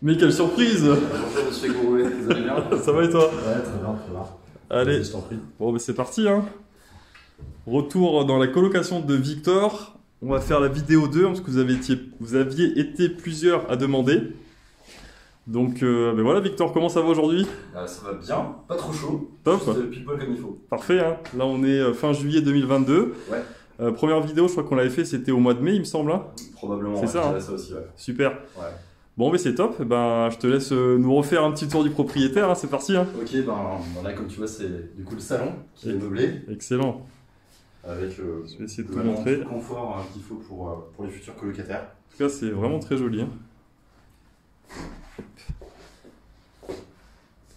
Mais quelle surprise! Bonjour monsieur Gourouet, vous allez bien? Ça va et toi? Ouais, très bien, très bien. Allez, Je t'en prie. bon, bah, c'est parti, hein. Retour dans la colocation de Victor. On va faire la vidéo 2 parce que vous aviez été plusieurs à demander. Donc, ben voilà, Victor, comment ça va aujourd'hui? Ça va bien, pas trop chaud. Top. Juste pile poil comme il faut. Parfait, hein. Là, on est fin juillet 2022. Ouais. Première vidéo, je crois qu'on l'avait fait, c'était au mois de mai, il me semble, hein. Probablement, C'est ça, je dirais hein. ça aussi, ouais. Super. Ouais. Bon, mais c'est top. Eh ben, je te laisse nous refaire un petit tour du propriétaire, hein. C'est parti, hein. Ok, ben là comme tu vois c'est du coup le salon qui est meublé Excellent. avec Je vais essayer de tout vraiment montrer. tout le confort qu'il faut pour les futurs colocataires. En tout cas, c'est vraiment très joli, hein.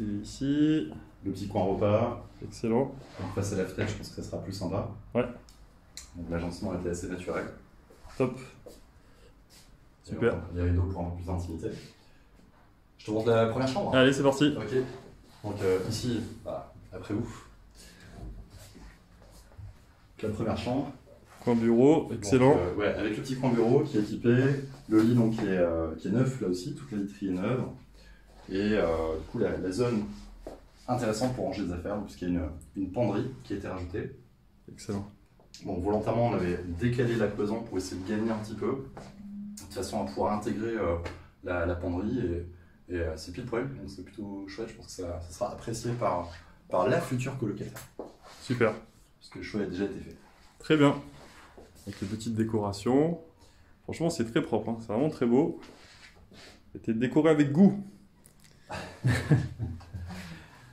Et ici, Le petit coin repas, excellent. donc face à la fenêtre, je pense que ça sera plus sympa. Ouais. Donc l'agencement était assez naturel. Top. Super. Les rideaux pour un peu plus d'intimité. Je te montre la première chambre. Allez, c'est parti. Ok. Donc ici, après vous. La première chambre. Coin bureau, excellent. Donc, ouais, avec le petit coin bureau qui est équipé, le lit donc qui est neuf là aussi, toute la literie est neuve. Et du coup la zone intéressante pour ranger des affaires, puisqu'il y a une penderie qui a été rajoutée. Excellent. Bon, volontairement on avait décalé la cloison pour essayer de gagner un petit peu, de façon à pouvoir intégrer la penderie et c'est pile poil, donc c'est plutôt chouette, je pense que ça sera apprécié par la future colocataire. Super. Parce que le choix a déjà été fait. Très bien. Avec les petites décorations. Franchement, c'est très propre, hein. C'est vraiment très beau. C'était décoré avec goût.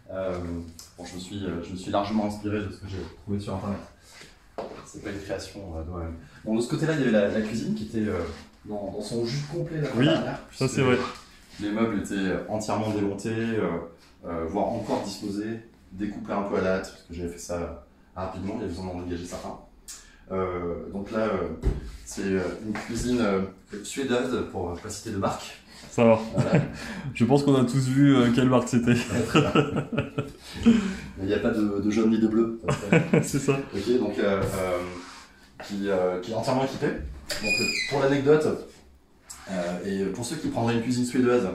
Bon, je me suis largement inspiré de ce que j'ai trouvé sur internet. C'est pas une création de moi-même. Bon, de ce côté-là, il y avait la cuisine qui était dans son jus complet la fois Oui, dernière. ça c'est vrai. Les meubles étaient entièrement démontés, voire encore disposés, découpés un peu à la hâte, parce que j'avais fait ça rapidement, il y avait besoin d'en dégager certains. Donc là, c'est une cuisine suédoise, pour pas citer de marque. Ça va. Voilà. Je pense qu'on a tous vu quelle marque c'était. Mais il n'y a pas de jaune ni de bleu. C'est ça. Ok, donc qui est entièrement équipé. Donc pour l'anecdote, et pour ceux qui prendraient une cuisine suédoise,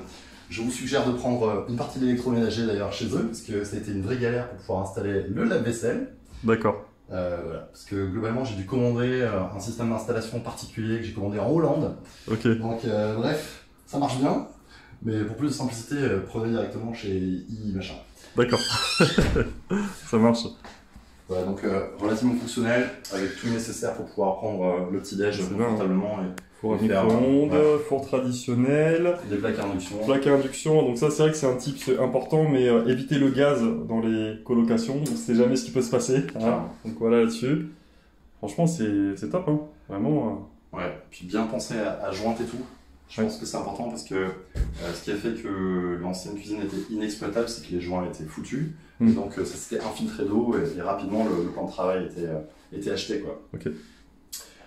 je vous suggère de prendre une partie de l'électroménager d'ailleurs chez eux, parce que ça a été une vraie galère pour pouvoir installer le lave-vaisselle. D'accord. Voilà, parce que globalement j'ai dû commander un système d'installation particulier que j'ai commandé en Hollande. Ok. Donc bref, ça marche bien, mais pour plus de simplicité, prenez directement chez I machin. D'accord. Ça marche. Voilà, donc relativement fonctionnel, avec tout le nécessaire pour pouvoir prendre le petit-déj confortablement. Four à et faire, micro-ondes, ouais. four traditionnel, Des plaques à induction. plaque à induction. Donc ça, c'est vrai que c'est un tip important, mais éviter le gaz dans les colocations. On sait jamais ce qui peut se passer, hein. Donc voilà là-dessus. Franchement, c'est top, hein. Vraiment. Ouais, puis bien penser à jointer tout. Je pense que c'est important parce que ce qui a fait que l'ancienne cuisine était inexploitable, c'est que les joints étaient foutus. Mm. Donc ça s'était infiltré d'eau et rapidement le plan de travail était acheté, quoi. Ok.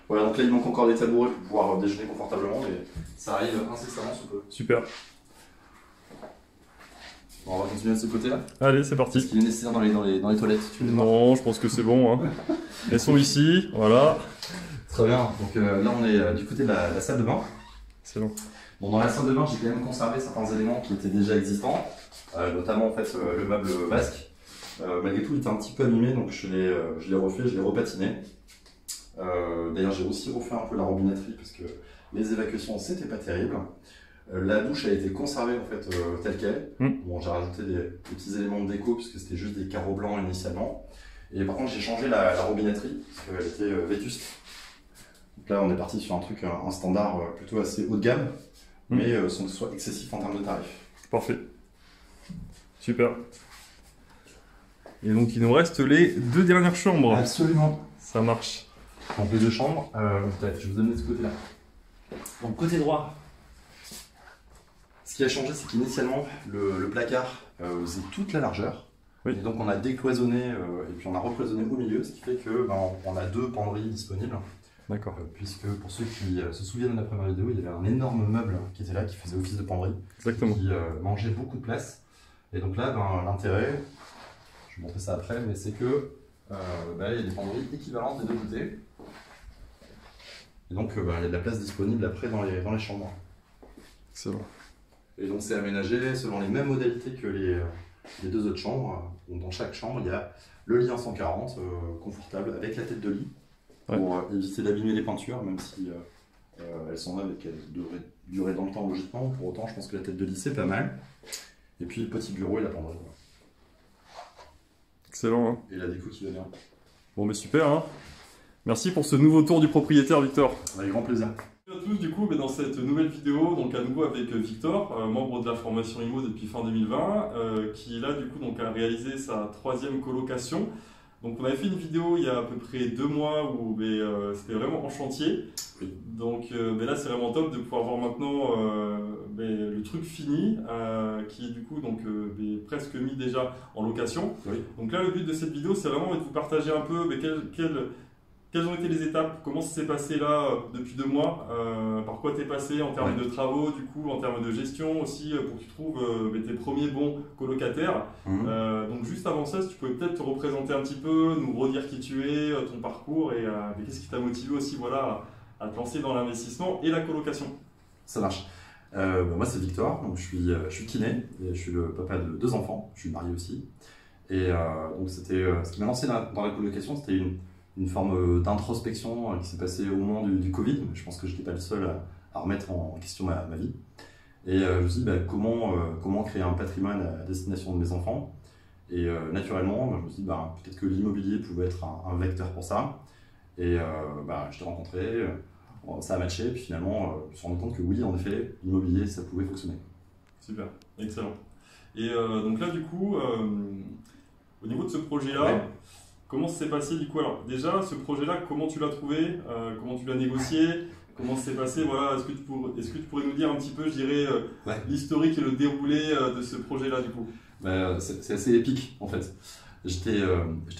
Voilà, donc là il manque encore des tabourets pour pouvoir déjeuner confortablement, mais ça arrive incessamment sous peu. Super. Bon, on va continuer de ce côté-là. Allez, c'est Est-ce parti. qu'il est nécessaire dans les toilettes, tu veux les voir? Non, je pense que c'est bon, hein. Elles sont ici, voilà. Très bien, donc là on est du côté de la salle de bain. Excellent. Bon, dans la salle de bain, j'ai quand même conservé certains éléments qui étaient déjà existants, notamment en fait le meuble vasque. Malgré tout, il était un petit peu abîmé, donc je l'ai refait, je l'ai repatiné. D'ailleurs, j'ai aussi refait un peu la robinetterie parce que les évacuations, c'était pas terrible. La douche a été conservée en fait telle qu'elle. Bon, j'ai rajouté des petits éléments de déco puisque c'était juste des carreaux blancs initialement. Et par contre, j'ai changé la robinetterie parce qu'elle était vétuste. Donc là, on est parti sur un truc, un standard plutôt assez haut de gamme, mais sans que ce soit excessif en termes de tarifs. Parfait. Super. Et donc, il nous reste les deux dernières chambres. Absolument. Ça marche. Donc les deux chambres, je vais vous amener de ce côté-là. Donc côté droit, ce qui a changé, c'est qu'initialement, le placard faisait toute la largeur. Oui. Et donc on a décloisonné et puis on a recloisonné au milieu, ce qui fait que on a deux penderies disponibles. D'accord. Puisque pour ceux qui se souviennent de la première vidéo, il y avait un énorme meuble qui était là, qui faisait office de penderie. Exactement. Qui mangeait beaucoup de place. Et donc là, l'intérêt, je vais montrer ça après, mais c'est que il y a des penderies équivalentes des deux côtés. Et donc il y a de la place disponible après dans les chambres. Excellent. Et donc c'est aménagé selon les mêmes modalités que les deux autres chambres. Donc dans chaque chambre, il y a le lit en 140, confortable, avec la tête de lit, pour éviter d'abîmer les peintures, même si elles sont neuves et qu'elles devraient durer dans le temps logiquement. Pour autant, je pense que la tête de lit, c'est pas mal. Et puis le petit bureau et la penderie. Excellent. Hein. Et la déco qui va bien. Bon, mais super. Hein. Merci pour ce nouveau tour du propriétaire, Victor. Avec grand plaisir. Bonjour à tous, du coup, dans cette nouvelle vidéo, donc à nouveau avec Victor, membre de la formation IMO depuis fin 2020, qui là, du coup, donc, a réalisé sa 3e colocation. Donc on avait fait une vidéo il y a à peu près 2 mois où c'était vraiment en chantier. Donc là c'est vraiment top de pouvoir voir maintenant le truc fini qui est du coup donc, presque mis déjà en location. Oui. Donc là le but de cette vidéo c'est vraiment de vous partager un peu quelles ont été les étapes, comment ça s'est passé là depuis 2 mois, par quoi tu es passé en termes de travaux, du coup, en termes de gestion aussi, pour que tu trouves tes premiers bons colocataires. Donc juste avant ça, si tu pouvais peut-être te représenter un petit peu, nous redire qui tu es, ton parcours et qu'est-ce qui t'a motivé aussi voilà, à te lancer dans l'investissement et la colocation. Ça marche. Moi c'est Victor, donc je suis kiné, et je suis le papa de 2 enfants, je suis marié aussi. Et donc c'était ce qui m'a lancé dans la colocation, c'était une forme d'introspection qui s'est passée au moment du Covid. Je pense que je n'étais pas le seul à remettre en question ma vie. Et je me suis dit comment créer un patrimoine à destination de mes enfants. Et naturellement, je me suis dit peut-être que l'immobilier pouvait être un vecteur pour ça. Et je t'ai rencontré, ça a matché, et puis finalement, je me suis rendu compte que oui, en effet, l'immobilier, ça pouvait fonctionner. Super, excellent. Et donc là, du coup, au niveau de ce projet-là, ouais. Comment ça s'est passé du coup? Alors déjà, ce projet-là, comment tu l'as trouvé? Comment tu l'as négocié? Comment ça s'est passé? Voilà, est-ce que tu pourrais nous dire un petit peu, je dirais, l'historique et le déroulé de ce projet-là du coup? C'est assez épique en fait. J'étais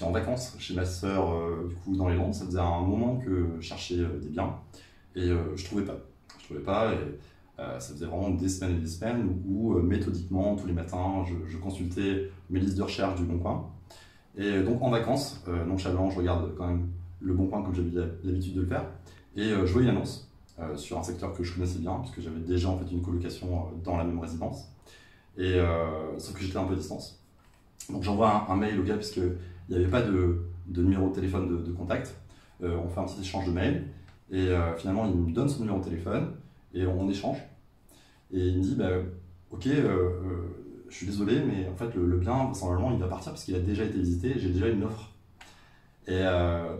en vacances chez ma sœur du coup dans les Landes. Ça faisait un moment que je cherchais des biens et je trouvais pas. Et ça faisait vraiment des semaines et des semaines où méthodiquement tous les matins je consultais mes listes de recherche du Bon Coin. Et donc en vacances, nonchalant, je regarde quand même le Bon Coin comme j'avais l'habitude de le faire. Et je vois une annonce sur un secteur que je connaissais bien, puisque j'avais déjà en fait une colocation dans la même résidence. Et sauf que j'étais un peu à distance. Donc j'envoie un mail au gars, puisqu'il n'y avait pas de numéro de téléphone de contact. On fait un petit échange de mail. Et finalement, il me donne son numéro de téléphone et on échange. Et il me dit, ok, je suis désolé, mais en fait, le bien, vraisemblablement, il va partir parce qu'il a déjà été visité, j'ai déjà une offre. Et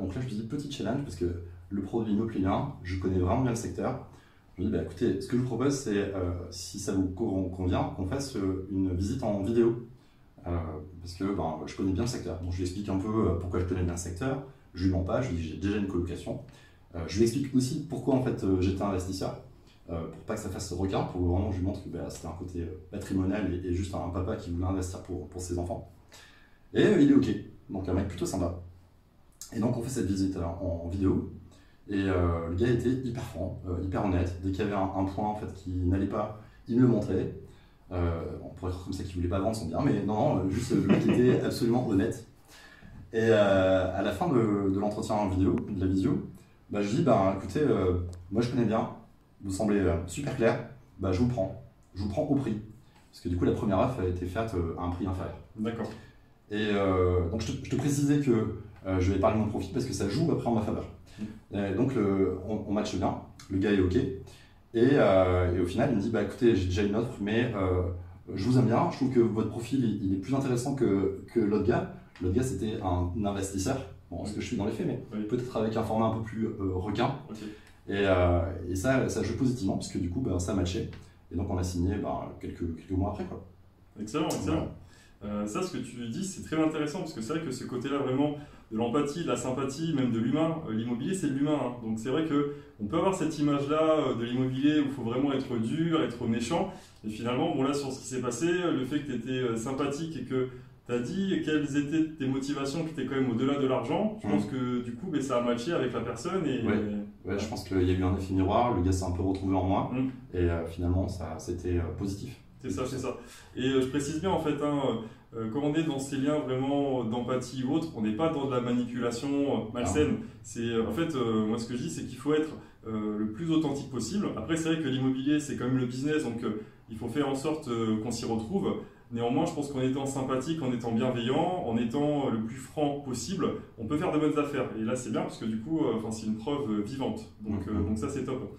donc là, je me dis, petit challenge, parce que le produit me plaît bien, je connais vraiment bien le secteur. Je me dis, écoutez, ce que je vous propose, c'est, si ça vous convient, qu'on fasse une visite en vidéo. Parce que je connais bien le secteur. Donc je lui explique un peu pourquoi je connais bien le secteur, je lui mens pas, je lui dis, j'ai déjà une colocation. Je lui explique aussi pourquoi en fait, j'étais investisseur. Pour pas que ça fasse requin, pour vraiment je lui montre que c'était un côté patrimonial et juste un papa qui voulait investir pour ses enfants. Et il est ok, donc un mec plutôt sympa. Et donc on fait cette visite en vidéo, et le gars était hyper franc, hyper honnête. Dès qu'il y avait un point en fait, qui n'allait pas, il me le montrait. On pourrait croire comme ça qu'il voulait pas vendre son bien, mais non, juste le mec était absolument honnête. Et à la fin de l'entretien en vidéo, de la visio, je lui dis, écoutez, moi je connais bien, vous semblez super clair, je vous prends au prix. Parce que du coup, la première offre a été faite à un prix inférieur. D'accord. Et donc, je te précisais que je vais parler de mon profil parce que ça joue après en ma faveur. Donc, on matche bien, le gars est OK. Et au final, il me dit, écoutez, j'ai déjà une offre, mais je vous aime bien, je trouve que votre profil il est plus intéressant que l'autre gars. L'autre gars, c'était un investisseur, ce que je suis dans les faits, mais peut-être avec un format un peu plus requin. Okay. Et ça joue positivement, parce que du coup, ça a matché. Et donc, on a signé quelques mois après. Quoi. Excellent, excellent. Ça, ce que tu dis, c'est très intéressant, parce que c'est vrai que ce côté-là, vraiment, de l'empathie, de la sympathie, même de l'humain, l'immobilier, c'est de l'humain. Hein. Donc, c'est vrai qu'on peut avoir cette image-là de l'immobilier où il faut vraiment être dur, être méchant. Et finalement, là, sur ce qui s'est passé, le fait que tu étais sympathique et que tu as dit quelles étaient tes motivations qui étaient quand même au-delà de l'argent, je pense que du coup, ça a matché avec la personne. Ouais, je pense qu'il y a eu un effet miroir, le gars s'est un peu retrouvé en moi, et finalement, c'était positif. C'est ça, c'est ça. Et je précise bien, en fait, quand on est dans ces liens vraiment d'empathie ou autre, on n'est pas dans de la manipulation malsaine. C'est, en fait, moi, ce que je dis, c'est qu'il faut être le plus authentique possible. Après, c'est vrai que l'immobilier, c'est quand même le business, donc il faut faire en sorte qu'on s'y retrouve. Néanmoins, je pense qu'en étant sympathique, en étant bienveillant, en étant le plus franc possible, on peut faire de bonnes affaires. Et là, c'est bien parce que du coup, c'est une preuve vivante. Donc ça, c'est top.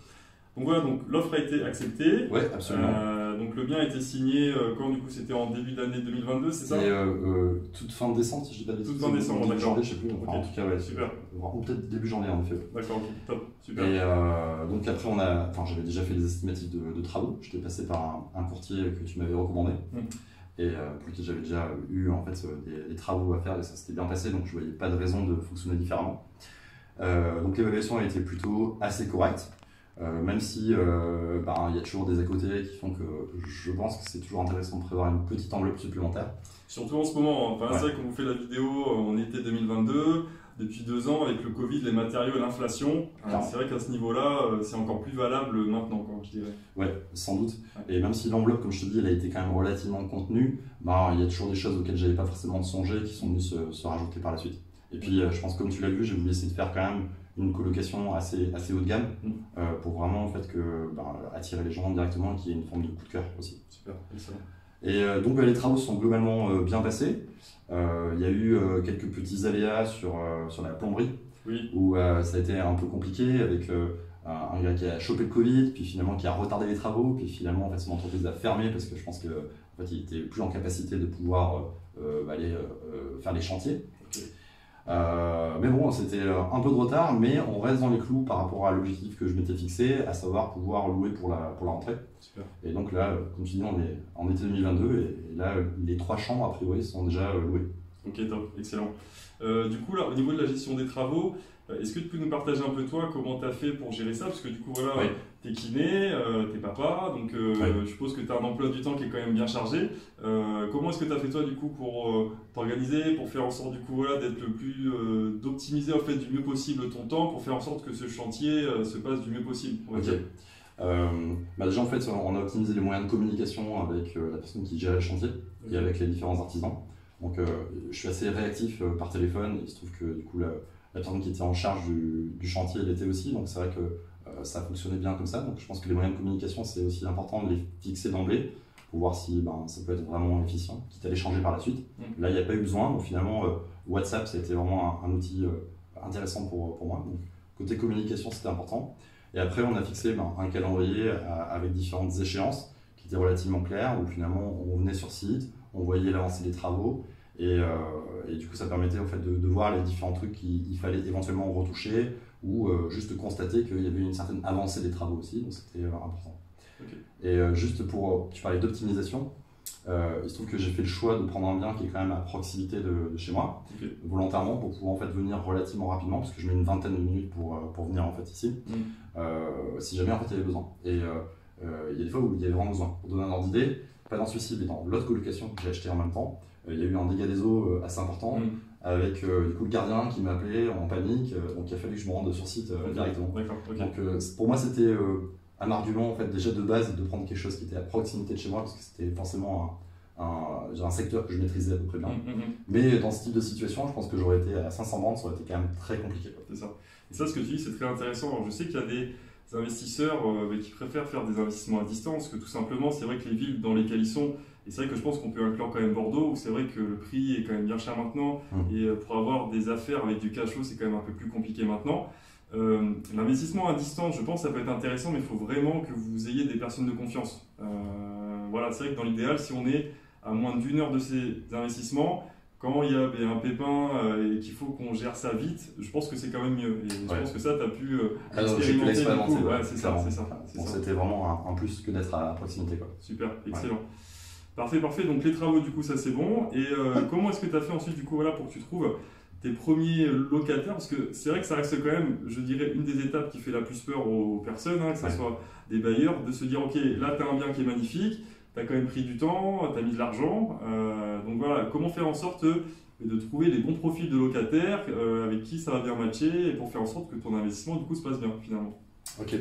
Donc voilà, donc l'offre a été acceptée. Ouais, absolument. Donc le bien a été signé quand du coup c'était en début d'année 2022, c'est ça? C'est toute fin décembre, si je dis pas de bêtises. Toute fin décembre, début d'accord. janvier, je sais plus. Enfin, en tout cas, ouais, Super. Ou peut-être début janvier en effet. D'accord, ok, top, super. Et donc après, j'avais déjà fait les estimatifs de travaux. J'étais passé par un courtier que tu m'avais recommandé. Et pour lequel j'avais déjà eu en fait des travaux à faire et ça s'était bien passé, donc je voyais pas de raison de fonctionner différemment. Donc l'évaluation a été plutôt assez correcte. Même si il y a toujours des à côté qui font que je pense que c'est toujours intéressant de prévoir une petite enveloppe supplémentaire. Surtout en ce moment, hein. C'est vrai qu'on vous fait la vidéo en été 2022, depuis 2 ans avec le Covid, les matériaux et l'inflation, c'est vrai qu'à ce niveau-là, c'est encore plus valable maintenant, quoi, je dirais. Ouais, sans doute. Et même si l'enveloppe, comme je te dis, elle a été quand même relativement contenue, il y a toujours des choses auxquelles j'avais pas forcément songé qui sont venues se rajouter par la suite. Et puis je pense que comme tu l'as vu, j'ai voulu essayer de faire quand même une colocation assez haut de gamme pour vraiment en fait attirer les gens directement et qu'il y ait une forme de coup de cœur aussi. Super, excellent. Et donc les travaux sont globalement bien passés. Il y a eu quelques petits aléas sur la plomberie où ça a été un peu compliqué avec un gars qui a chopé le Covid, puis finalement qui a retardé les travaux, puis finalement en fait, son entreprise a fermé parce que je pense qu'il il était plus en capacité de pouvoir aller faire les chantiers. Mais bon, c'était un peu de retard, mais on reste dans les clous par rapport à l'objectif que je m'étais fixé, à savoir pouvoir louer pour la rentrée. Super. Et donc là, comme tu dis, on est en été 2022 et là, les 3 chambres, a priori, sont déjà louées. Ok, top, excellent. Du coup, là, au niveau de la gestion des travaux, est-ce que tu peux nous partager un peu toi comment tu as fait pour gérer ça? Parce que du coup, voilà, t'es kiné, t'es papa, donc je suppose que tu as un emploi du temps qui est quand même bien chargé. Comment est-ce que tu as fait toi du coup pour t'organiser, pour faire en sorte du coup voilà, d'être le plus, d'optimiser en fait du mieux possible ton temps pour faire en sorte que ce chantier se passe du mieux possible? Déjà en fait, on a optimisé les moyens de communication avec la personne qui gère le chantier et avec les différents artisans. Donc je suis assez réactif par téléphone. Il se trouve que du coup la personne qui était en charge du chantier l'était aussi, donc c'est vrai que ça fonctionnait bien comme ça. Donc je pense que les moyens de communication, c'est aussi important de les fixer d'emblée pour voir si ça peut être vraiment efficient, quitte à les changer par la suite. Là, il n'y a pas eu besoin, donc finalement WhatsApp, ça a été vraiment un outil intéressant pour moi. Donc côté communication, c'était important. Et après, on a fixé un calendrier avec différentes échéances qui étaient relativement claires, où finalement on venait sur site, on voyait l'avancée des travaux, et du coup ça permettait en fait, de voir les différents trucs qu'il fallait éventuellement retoucher, ou juste constater qu'il y avait une certaine avancée des travaux aussi, donc c'était important. Et juste tu parlais d'optimisation, il se trouve que j'ai fait le choix de prendre un bien qui est quand même à proximité de chez moi, volontairement, pour pouvoir en fait venir relativement rapidement, parce que je mets une vingtaine de minutes pour venir en fait ici, si jamais en fait il y avait besoin. Et il y a des fois où il y avait vraiment besoin. Pour donner un ordre d'idée, pas dans celui-ci, mais dans l'autre colocation que j'ai acheté en même temps, il y a eu un dégât des eaux assez important, avec du coup le gardien qui m'a appelé en panique, donc il a fallu que je me rende sur site directement. Donc pour moi c'était un argument en fait déjà de base de prendre quelque chose qui était à proximité de chez moi, parce que c'était forcément un secteur que je maîtrisais à peu près bien. Mais dans ce type de situation, je pense que j'aurais été à 500 bandes, ça aurait été quand même très compliqué. C'est ça. Et ça, ce que tu dis, c'est très intéressant. Alors, je sais qu'il y a des investisseurs qui préfèrent faire des investissements à distance, que tout simplement, c'est vrai que les villes dans lesquelles ils sont, et c'est vrai que je pense qu'on peut inclure quand même Bordeaux, où c'est vrai que le prix est quand même bien cher maintenant, et pour avoir des affaires avec du cash flow, c'est quand même un peu plus compliqué maintenant. L'investissement à distance, je pense que ça peut être intéressant, mais il faut vraiment que vous ayez des personnes de confiance. Voilà, c'est vrai que dans l'idéal, si on est à moins d'1 heure de ces investissemsements, quand il y a un pépin et qu'il faut qu'on gère ça vite, je pense que c'est quand même mieux. Et je pense que ça, tu as pu expérimenter du coup. C'est ça. C'était vraiment un plus que d'être à proximité. Super, excellent. Parfait. Donc les travaux, du coup, ça c'est bon. Et comment est-ce que tu as fait ensuite, du coup, voilà, pour que tu trouves tes premiers locataires? Parce que c'est vrai que ça reste quand même, je dirais, une des étapes qui fait la plus peur aux personnes, que ce soit des bailleurs, de se dire, ok, là, tu as un bien qui est magnifique, tu as quand même pris du temps, tu as mis de l'argent. Donc voilà, comment faire en sorte de trouver les bons profils de locataires avec qui ça va bien matcher et pour faire en sorte que ton investissement, du coup, se passe bien, finalement. Ok.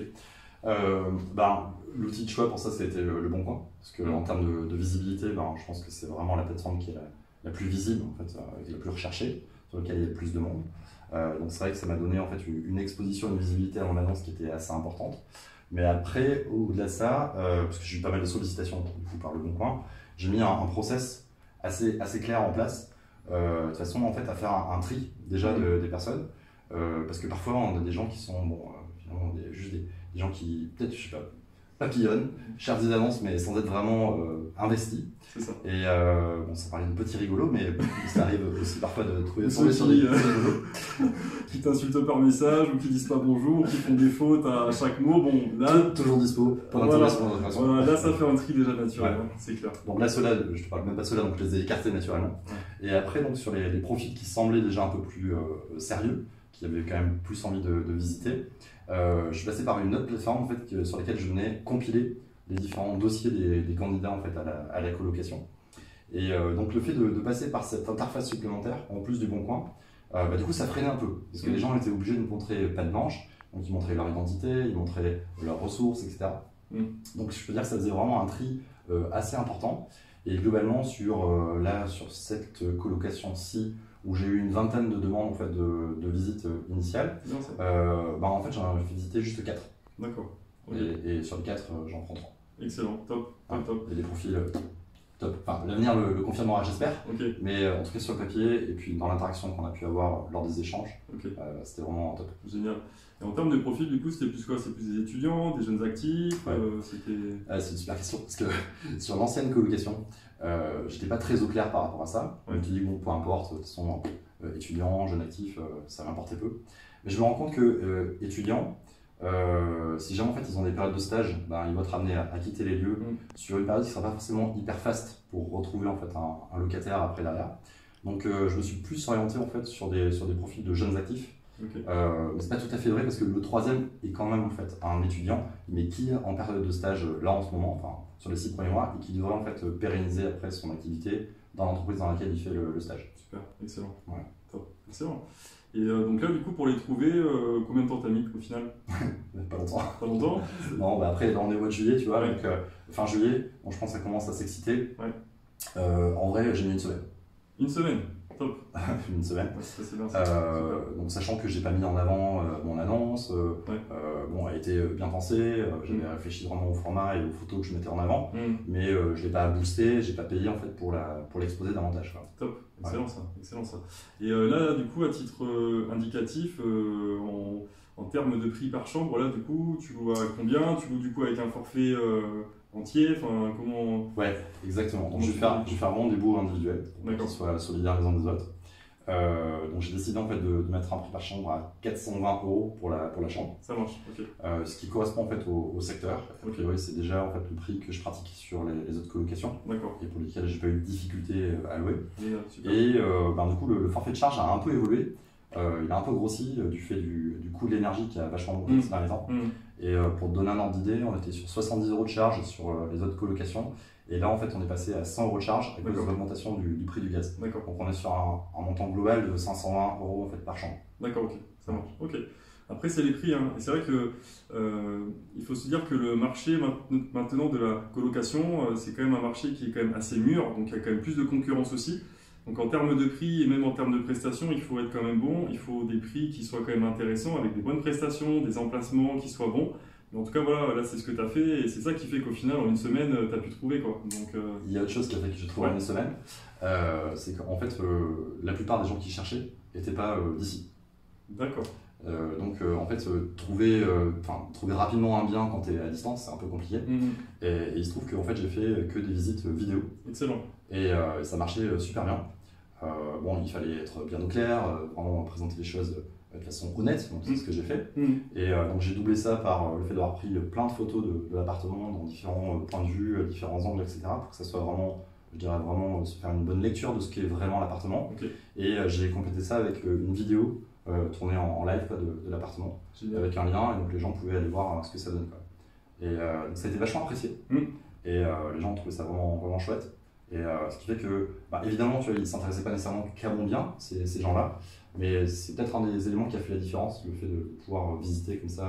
L'outil de choix pour ça, c'était le Bon Coin. Parce qu'en termes de visibilité, je pense que c'est vraiment la plateforme qui est la plus visible, en fait, et la plus recherchée, sur laquelle il y a le plus de monde. Donc c'est vrai que ça m'a donné en fait une exposition, une visibilité à mon annonce qui était assez importante. Mais après, au-delà de ça, parce que j'ai eu pas mal de sollicitations du coup, par Le Bon Coin, j'ai mis un process assez clair en place, de façon en fait à faire un tri déjà des personnes, parce que parfois on a des gens qui sont bon, finalement juste des gens qui peut-être je sais pas papillonnent, cherchent des annonces mais sans être vraiment investis. C'est ça. Et bon, ça parlait de petits rigolos, mais ça arrive aussi parfois de trouver Ceux sur des qui, petits rigolos. qui t'insultent par message ou qui disent pas bonjour, qui font des fautes à chaque mot. Bon, là, Toujours dispo pour voilà, l'intégration de notre façon. voilà, là ça fait un tri déjà naturel, Ouais. hein, c'est clair. Donc là, ceux-là, je te parle même pas de ceux-là, donc je les ai écartés naturellement. Ouais. Et après, donc sur les profils qui semblaient déjà un peu plus sérieux, qui avaient quand même plus envie de visiter, je suis passé par une autre plateforme en fait, sur laquelle je venais compiler les différents dossiers des candidats en fait, à la colocation. Et donc le fait de passer par cette interface supplémentaire, en plus du Bon Coin, bah, du coup ça freinait un peu, parce que les gens étaient obligés de me montrer patte blanche, donc ils montraient leur identité, ils montraient leurs ressources, etc. Donc je peux dire que ça faisait vraiment un tri assez important. Et globalement sur cette colocation-ci, où j'ai eu une vingtaine de demandes en fait, de visites initiales, C'est bien ça. bah, en fait j'en ai fait visiter juste 4. D'accord. Ok. Et sur les 4, j'en prends 3. Excellent, top, top, top. Et des profils top. Enfin, l'avenir le confirmera, j'espère. Ok, Mais en tout cas sur le papier, et puis dans l'interaction qu'on a pu avoir lors des échanges, ok, c'était vraiment top. génial. Et en termes de profil, du coup, c'était plus quoi? C'est plus des étudiants, des jeunes actifs, Ouais. c'était... C'est une super question, parce que sur l'ancienne colocation, j'étais pas très au clair par rapport à ça. Ouais. Je me suis dit, bon, peu importe, de toute façon, étudiant, jeune actif, ça m'importait peu. Mais je me rends compte que étudiants, si jamais en fait ils ont des périodes de stage, ben, ils vont être amenés à quitter les lieux sur une période qui ne sera pas forcément hyper faste pour retrouver en fait un locataire après derrière. Donc je me suis plus orienté en fait sur des profils de jeunes actifs. Ok, Mais c'est pas tout à fait vrai parce que le troisième est quand même en fait un étudiant, mais qui est en période de stage là en ce moment, enfin sur les 6 premiers mois, et qui devrait en fait pérenniser après son activité dans l'entreprise dans laquelle il fait le stage. super, excellent. Ouais. Top, excellent. Et donc là, du coup, pour les trouver, combien de temps t'as mis au final? Pas longtemps. Pas longtemps? Non, bah après, là, on est au mois de juillet, tu vois, Ouais. donc fin juillet, bon, je pense que ça commence à s'exciter. Ouais. En vrai, j'ai mis une semaine. Une semaine, top. Une semaine. Ouais, ça c'est bien ça. Super. Donc, sachant que j'ai pas mis en avant mon annonce, bon, elle a été bien pensée, j'avais réfléchi vraiment au format et aux photos que je mettais en avant, mais je l'ai pas boosté, j'ai pas payé en fait pour l'exposer davantage, quoi. Top, excellent ça, excellent ça. Et là, du coup, à titre indicatif, en termes de prix par chambre, là, du coup, tu loues à combien? Tu loues du coup avec un forfait entier? Enfin, comment? Ouais, exactement. Donc je vais faire vraiment des baux individuels, pour qu'ils soient solidaires les uns des autres. Donc j'ai décidé en fait de mettre un prix par chambre à 420 € pour la chambre. Ça marche, ok. Ce qui correspond en fait au secteur. A priori, c'est déjà en fait le prix que je pratique sur les autres colocations. D'accord. Et pour lesquels j'ai pas eu de difficulté à louer. Génial, super. Et du coup, le forfait de charge a un peu évolué. Il a un peu grossi du fait du coût de l'énergie qui a vachement augmenté ces derniers temps. Et pour te donner un ordre d'idée, on était sur 70 € de charge sur les autres colocations. Et là, en fait, on est passé à 100 € de charge à cause de l'augmentation du prix du gaz. D'accord. Donc, on est sur un montant global de 520 € en fait, par chambre. D'accord, ok, ça marche. Ok. Après, c'est les prix, hein. Et c'est vrai que il faut se dire que le marché maintenant de la colocation, c'est quand même un marché qui est quand même assez mûr, donc il y a quand même plus de concurrence aussi. Donc en termes de prix et même en termes de prestations, il faut être quand même bon. Il faut des prix qui soient quand même intéressants, avec des bonnes prestations, des emplacements qui soient bons. Mais en tout cas, voilà, là c'est ce que tu as fait et c'est ça qui fait qu'au final, en une semaine, tu as pu trouver, quoi. Donc, Il y a autre chose qui a fait que j'ai trouvé en une semaine, c'est qu'en fait, la plupart des gens qui cherchaient n'étaient pas d'ici. D'accord. Donc en fait, trouver rapidement un bien quand tu es à distance, c'est un peu compliqué. Et il se trouve qu'en fait, j'ai fait que des visites vidéo. Excellent. Et ça marchait super bien. Bon, il fallait être bien au clair, vraiment présenter les choses de façon honnête, donc c'est ce que j'ai fait. Et donc j'ai doublé ça par le fait d'avoir pris plein de photos de l'appartement dans différents points de vue, différents angles, etc. pour que ça soit vraiment, je dirais vraiment, se faire une bonne lecture de ce qu'est vraiment l'appartement. Et j'ai complété ça avec une vidéo tournée en live quoi, de l'appartement, avec un lien, et donc les gens pouvaient aller voir ce que ça donne. Quoi. Et donc ça a été vachement apprécié. Et les gens trouvaient ça vraiment, vraiment chouette. Et ce qui fait que, évidemment, tu vois, ils ne s'intéressaient pas nécessairement qu'à mon bien, ces gens-là, mais c'est peut-être un des éléments qui a fait la différence, le fait de pouvoir visiter comme ça,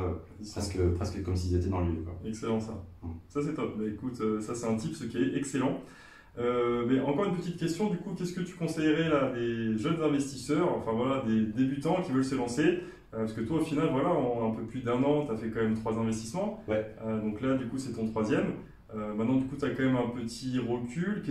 presque comme s'ils étaient dans le lieu. Quoi. Excellent ça. Ça c'est top. Écoute, ça c'est un tip, ce qui est excellent. Mais encore une petite question, du coup, qu'est-ce que tu conseillerais là des jeunes investisseurs, enfin voilà, des débutants qui veulent se lancer? parce que toi, au final, voilà, en un peu plus d'1 an, tu as fait quand même 3 investissements. Ouais. Donc là, du coup, c'est ton 3e. Maintenant, du coup, tu as quand même un petit recul.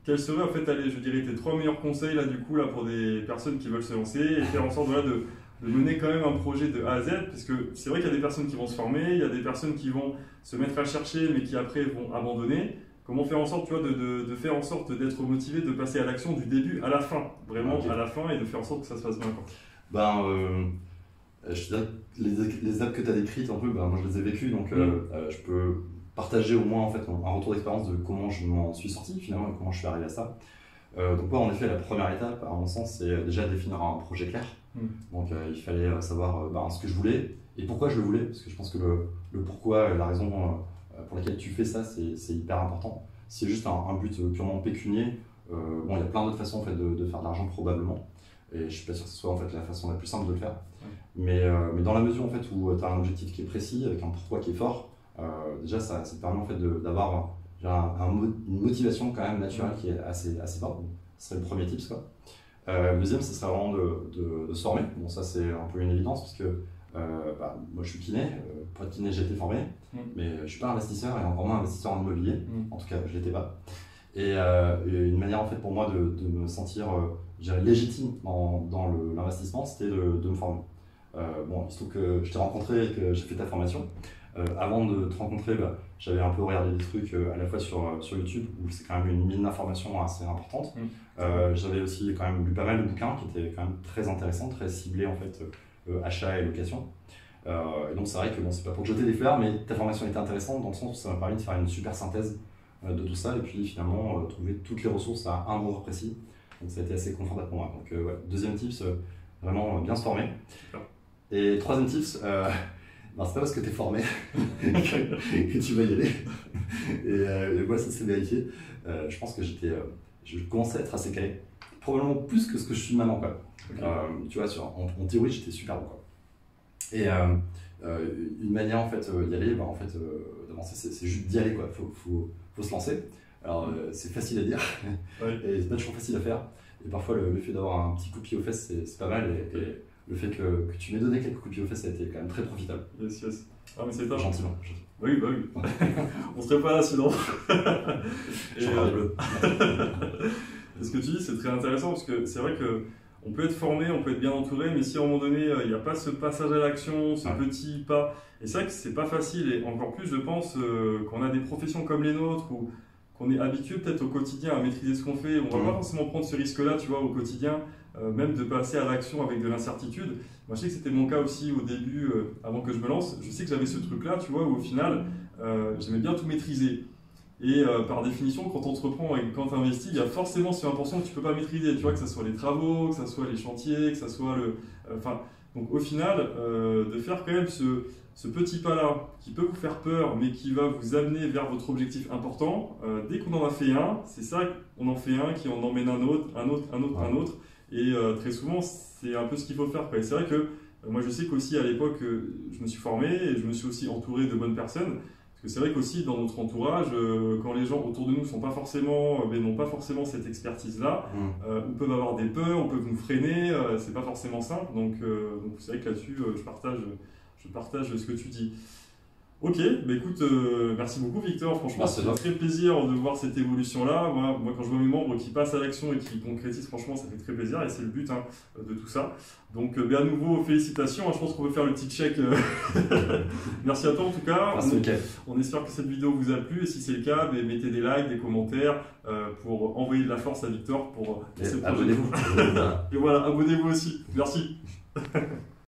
Quels seraient, en fait, allez, je dirais, tes 3 meilleurs conseils, là, du coup, là, pour des personnes qui veulent se lancer et faire en sorte, voilà, de mener quand même un projet de A à Z, parce que c'est vrai qu'il y a des personnes qui vont se former, il y a des personnes qui vont se mettre à chercher, mais qui après vont abandonner. Comment faire en sorte, tu vois, de faire en sorte d'être motivé, de passer à l'action du début à la fin, vraiment à la fin, et de faire en sorte que ça se passe bien, quoi. Je te dirais que les étapes que tu as décrites, un peu, moi je les ai vécues, donc je peux partager au moins en fait, un retour d'expérience de comment je m'en suis sorti finalement et comment je suis arrivé à ça. Donc en effet, la première étape, à mon sens, c'est déjà définir un projet clair. Donc il fallait savoir ce que je voulais et pourquoi je le voulais, parce que je pense que le pourquoi, la raison pour laquelle tu fais ça, c'est hyper important. Si c'est juste un but purement pécunier, il y a plein d'autres façons en fait, de faire de l'argent probablement. Et je suis pas sûr que ce soit en fait, la façon la plus simple de le faire. Mais dans la mesure en fait, où tu as un objectif qui est précis, avec un pourquoi qui est fort, déjà ça te permet en fait, d'avoir une motivation quand même naturelle qui est assez forte. Ce serait le premier tips, quoi. Le deuxième, ce serait vraiment de se former. Bon, ça c'est un peu une évidence parce que moi je suis kiné. Pour être kiné, j'ai été formé, mais je suis pas investisseur et encore moins investisseur en immobilier. En tout cas, je l'étais pas. Et une manière en fait pour moi de me sentir légitime dans l'investissement, c'était de me former. Il se trouve que je t'ai rencontré et que j'ai fait ta formation. Avant de te rencontrer, j'avais un peu regardé des trucs à la fois sur YouTube, où c'est quand même une mine d'informations assez importante. J'avais aussi quand même lu pas mal de bouquins qui étaient quand même très intéressants, très ciblés en fait, achat et location. Et donc c'est vrai que c'est pas pour te jeter des fleurs, mais ta formation était intéressante dans le sens où ça m'a permis de faire une super synthèse de tout ça et puis finalement trouver toutes les ressources à un endroit précis. Donc ça a été assez confortable pour moi. Donc deuxième tips, vraiment bien se former. Et troisième tips, c'est pas parce que tu es formé que tu vas y aller. Et moi, ça s'est vérifié. Je pense que je commençais à être assez calé. Probablement plus que ce que je suis maintenant, quoi. Tu vois, en théorie, j'étais super bon, quoi. Et une manière, en fait, d'y aller, d'avancer, c'est juste d'y aller, quoi. Faut se lancer. Alors, c'est facile à dire, et c'est pas toujours facile à faire. Et parfois, le fait d'avoir un petit coup de pied aux fesses, c'est pas mal. Et le fait que tu m'aies donné quelques coups de pied aux fesses, ça a été quand même très profitable. Yes. Ah, mais c'est top. Gentiment. Oui. On serait pas là sinon. Bleu. Ce que tu dis, c'est très intéressant parce que c'est vrai qu'on peut être formé, on peut être bien entouré, mais si à un moment donné, il n'y a pas ce passage à l'action, ce petit pas, et c'est vrai que c'est pas facile, et encore plus, je pense, qu'on a des professions comme les nôtres, où qu'on est habitué peut-être au quotidien à maîtriser ce qu'on fait, on va pas forcément prendre ce risque-là, tu vois, au quotidien, même de passer à l'action avec de l'incertitude. Moi, je sais que c'était mon cas aussi au début, avant que je me lance. Je sais que j'avais ce truc-là, tu vois, où au final, j'aimais bien tout maîtriser. Et par définition, quand on entreprend et quand tu investis, il y a forcément ce 1% que tu peux pas maîtriser. Tu vois, que ce soit les travaux, que ce soit les chantiers, que ce soit donc au final, de faire quand même ce petit pas-là, qui peut vous faire peur, mais qui va vous amener vers votre objectif important, dès qu'on en a fait un, c'est ça, on en fait un, qui en emmène un autre. Et très souvent, c'est un peu ce qu'il faut faire, quoi. Et c'est vrai que moi, je sais qu'aussi à l'époque, je me suis formé et je me suis aussi entouré de bonnes personnes. Parce que c'est vrai qu'aussi dans notre entourage, quand les gens autour de nous n'ont pas forcément cette expertise-là, ou peuvent avoir des peurs, ou peuvent nous freiner, c'est pas forcément simple. Donc c'est vrai que là-dessus, je partage ce que tu dis. Ok, écoute, merci beaucoup Victor, franchement ça fait très plaisir de voir cette évolution-là. Moi quand je vois mes membres qui passent à l'action et qui concrétisent, franchement ça fait très plaisir et c'est le but de tout ça. Donc à nouveau félicitations, je pense qu'on peut faire le petit check. Merci à toi en tout cas. On espère que cette vidéo vous a plu et si c'est le cas, mettez des likes, des commentaires pour envoyer de la force à Victor pour ce projet. Abonnez-vous. Et voilà, abonnez-vous aussi. Merci.